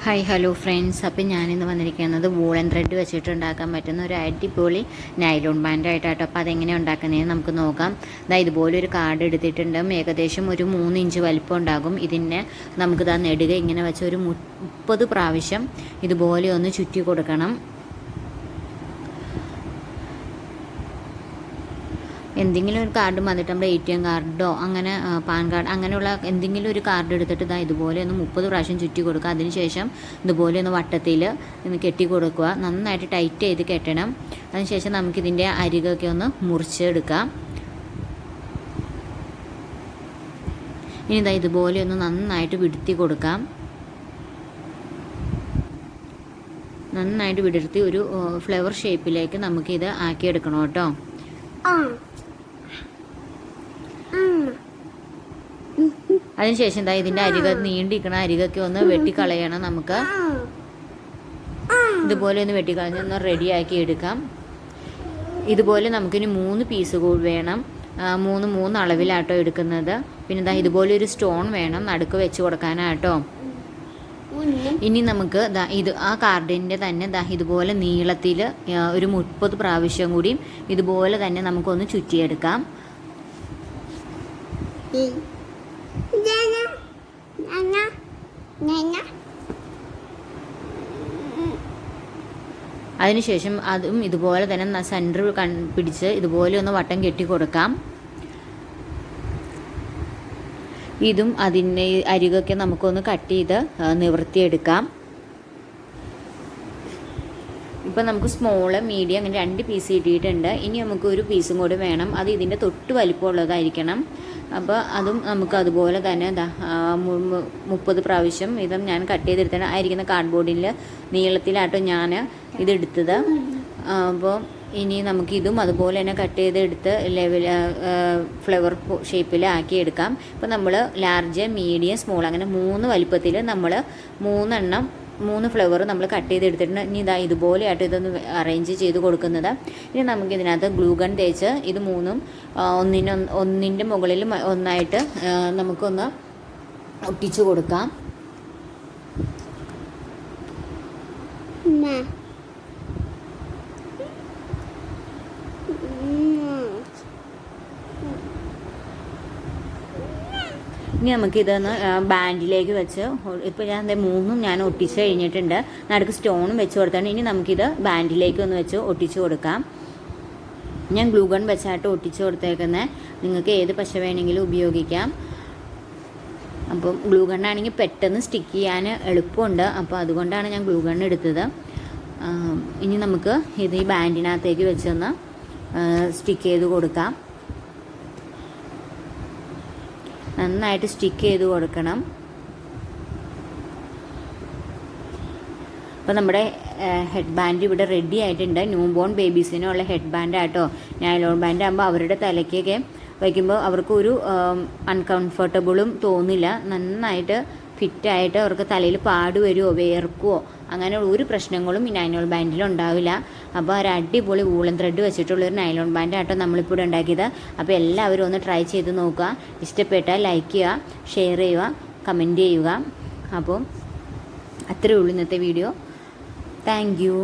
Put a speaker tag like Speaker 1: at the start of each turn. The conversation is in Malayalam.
Speaker 1: ഹായ് ഹലോ ഫ്രണ്ട്സ്, അപ്പം ഞാനിന്ന് വന്നിരിക്കുന്നത് വൂളൻ ത്രെഡ് വെച്ചിട്ടുണ്ടാക്കാൻ പറ്റുന്ന ഒരു അടിപൊളി നൈലോൺ ബാൻഡായിട്ടാട്ടോ. അപ്പോൾ അതെങ്ങനെ ഉണ്ടാക്കുന്നതെന്ന് നമുക്ക് നോക്കാം. ഇതുപോലെ ഒരു കാർഡ് എടുത്തിട്ടുണ്ട്. ഏകദേശം ഒരു 3 ഇഞ്ച് വലിപ്പം ഉണ്ടാകും. ഇതിനെ നമുക്കിതാ നെടുക ഇങ്ങനെ വെച്ച് ഒരു 30 പ്രാവശ്യം ഇതുപോലെ ഒന്ന് ചുറ്റി കൊടുക്കണം. എന്തെങ്കിലും ഒരു കാർഡ് വന്നിട്ട് നമ്മുടെ ATM കാർഡോ അങ്ങനെ പാൻ കാർഡ് അങ്ങനെയുള്ള എന്തെങ്കിലും ഒരു കാർഡ് എടുത്തിട്ട് ഇതുപോലെ ഒന്ന് 30 പ്രാവശ്യം ചുറ്റി കൊടുക്കുക. അതിനുശേഷം ഇതുപോലെ ഒന്ന് വട്ടത്തിൽ ഒന്ന് കെട്ടി കൊടുക്കുക. നന്നായിട്ട് ടൈറ്റ് ചെയ്ത് കെട്ടണം. അതിനുശേഷം നമുക്കിതിൻ്റെ അരികൊക്കെ ഒന്ന് മുറിച്ചെടുക്കാം. ഇനി ഇതുപോലെ ഒന്ന് നന്നായിട്ട് വിടുത്തി കൊടുക്കാം. നന്നായിട്ട് വിടർത്തി ഒരു ഫ്ലവർ ഷേപ്പിലേക്ക് നമുക്കിത് ആക്കിയെടുക്കണം കേട്ടോ. അതിനുശേഷം ഇതിൻ്റെ അരിക നീണ്ടിരിക്കണ അരികൊക്കെ ഒന്ന് വെട്ടിക്കളയണം. നമുക്ക് ഇതുപോലെ ഒന്ന് വെട്ടിക്കളഞ്ഞ് ഒന്ന് റെഡിയാക്കി എടുക്കാം. ഇതുപോലെ നമുക്കിനി 3 പീസ് കൂടി വേണം. 3 അളവിലാട്ടോ എടുക്കുന്നത്. പിന്നെ ഇതുപോലെ ഒരു സ്റ്റോൺ വേണം നടുക്ക് വെച്ച് കൊടുക്കാനാട്ടോ. ഇനി നമുക്ക് ഇത് ആ കാർഡിൻ്റെ തന്നെ ഇതുപോലെ നീളത്തിൽ ഒരു 30 പ്രാവശ്യം കൂടി ഇതുപോലെ തന്നെ നമുക്കൊന്ന് ചുറ്റിയെടുക്കാം. അതിനുശേഷം അതും ഇതുപോലെ തന്നെ സെൻറ്റർ പിടിച്ച് ഇതുപോലെ ഒന്ന് വട്ടം കെട്ടി കൊടുക്കാം. ഇതും അതിൻ്റെ അരികൊക്കെ നമുക്കൊന്ന് കട്ട് ചെയ്ത് നിവർത്തിയെടുക്കാം. ഇപ്പം നമുക്ക് സ്മോള് മീഡിയം അങ്ങനെ 2 പീസ് കിട്ടിയിട്ടുണ്ട്. ഇനി നമുക്ക് ഒരു പീസും കൂടി വേണം. അത് ഇതിൻ്റെ തൊട്ട് വലിപ്പമുള്ളതായിരിക്കണം. അപ്പോൾ അതും നമുക്ക് അതുപോലെ തന്നെ 30 പ്രാവശ്യം ഇതും ഞാൻ കട്ട് ചെയ്തെടുത്താണ്. ആയിരിക്കുന്ന കാർഡ്ബോർഡിൽ നീളത്തിലാട്ടോ ഞാൻ ഇതെടുത്തത്. അപ്പോൾ ഇനി നമുക്കിതും അതുപോലെ തന്നെ കട്ട് ചെയ്തെടുത്ത് ഫ്ലവർ ഷേപ്പിൽ ആക്കിയെടുക്കാം. ഇപ്പോൾ നമ്മൾ ലാർജ്, മീഡിയം, സ്മോൾ അങ്ങനെ 3 വലിപ്പത്തിൽ നമ്മൾ 3 ഫ്ലവർ നമ്മൾ കട്ട് ചെയ്തെടുത്തിട്ടുണ്ട്. ഇനി ഇതുപോലെയായിട്ട് ഇതൊന്ന് അറേഞ്ച് ചെയ്ത് കൊടുക്കുന്നത്. ഇനി നമുക്കിതിനകത്ത് ഗ്ലൂ ഗൺ തേച്ച് ഇത് 3ഉം ഒന്നിൻ്റെ മുകളിൽ ഒന്നായിട്ട് നമുക്കൊന്ന് ഒട്ടിച്ചു കൊടുക്കാം. ഇനി നമുക്കിതൊന്ന് ബാൻഡിലേക്ക് വെച്ച് ഇപ്പോൾ ഞാൻ 3ഉം ഞാൻ ഒട്ടിച്ച് കഴിഞ്ഞിട്ടുണ്ട്. നടുക്ക് സ്റ്റോണും വെച്ച് കൊടുത്താണ്. ഇനി നമുക്കിത് ബാൻഡിലേക്ക് ഒന്ന് വെച്ച് ഒട്ടിച്ച് കൊടുക്കാം. ഞാൻ ഗ്ലൂ ഗൺ വെച്ചായിട്ട് ഒട്ടിച്ച് കൊടുത്തേക്കുന്നത്. നിങ്ങൾക്ക് ഏത് പശ വേണമെങ്കിലും ഉപയോഗിക്കാം. അപ്പം ഗ്ലൂ ഗണ്ണാണെങ്കിൽ പെട്ടെന്ന് സ്റ്റിക്ക് ചെയ്യാൻ എളുപ്പമുണ്ട്. അപ്പോൾ അതുകൊണ്ടാണ് ഞാൻ ഗ്ലൂ ഗൺ എടുത്തത്. ഇനി നമുക്ക് ഇത് ഈ ബാൻഡിനകത്തേക്ക് വെച്ചൊന്ന് സ്റ്റിക്ക് ചെയ്ത് കൊടുക്കാം. നന്നായിട്ട് സ്റ്റിക്ക് ചെയ്ത് കൊടുക്കണം. അപ്പോൾ നമ്മുടെ ഹെഡ് ബാൻഡ് ഇവിടെ റെഡി ആയിട്ടുണ്ട്. ന്യൂ ബോൺ ബേബീസിനുള്ള ഹെഡ് ബാൻഡ് ആട്ടോ. നൈലോൺ ബാൻഡ് ആകുമ്പോൾ അവരുടെ തലയ്ക്കൊക്കെ വയ്ക്കുമ്പോൾ അവർക്കൊരു അൺകംഫർട്ടബിളും തോന്നില്ല. നന്നായിട്ട് ഫിറ്റായിട്ട് അവർക്ക് തലയിൽ പാട് വരുമോ വേർക്കുമോ അങ്ങനെ ഒരു പ്രശ്നങ്ങളും ഈ നൈലോൺ ബാൻഡിൽ ഉണ്ടാവില്ല. അപ്പോൾ ഒരു അടിപൊളി വൂളൻ ത്രെഡ് വെച്ചിട്ടുള്ളൊരു നൈലോൺ ബാൻഡ് ആട്ടോ നമ്മളിപ്പോൾ ഇവിടെ ഉണ്ടാക്കിയത്. അപ്പോൾ എല്ലാവരും ഒന്ന് ട്രൈ ചെയ്ത് നോക്കുക. ഇഷ്ടപ്പെട്ടാൽ ലൈക്ക് ചെയ്യുക, ഷെയർ ചെയ്യുക, കമൻറ്റ് ചെയ്യുക. അപ്പോൾ അത്രയേ ഉള്ളൂ ഇന്നത്തെ വീഡിയോ. Thank you.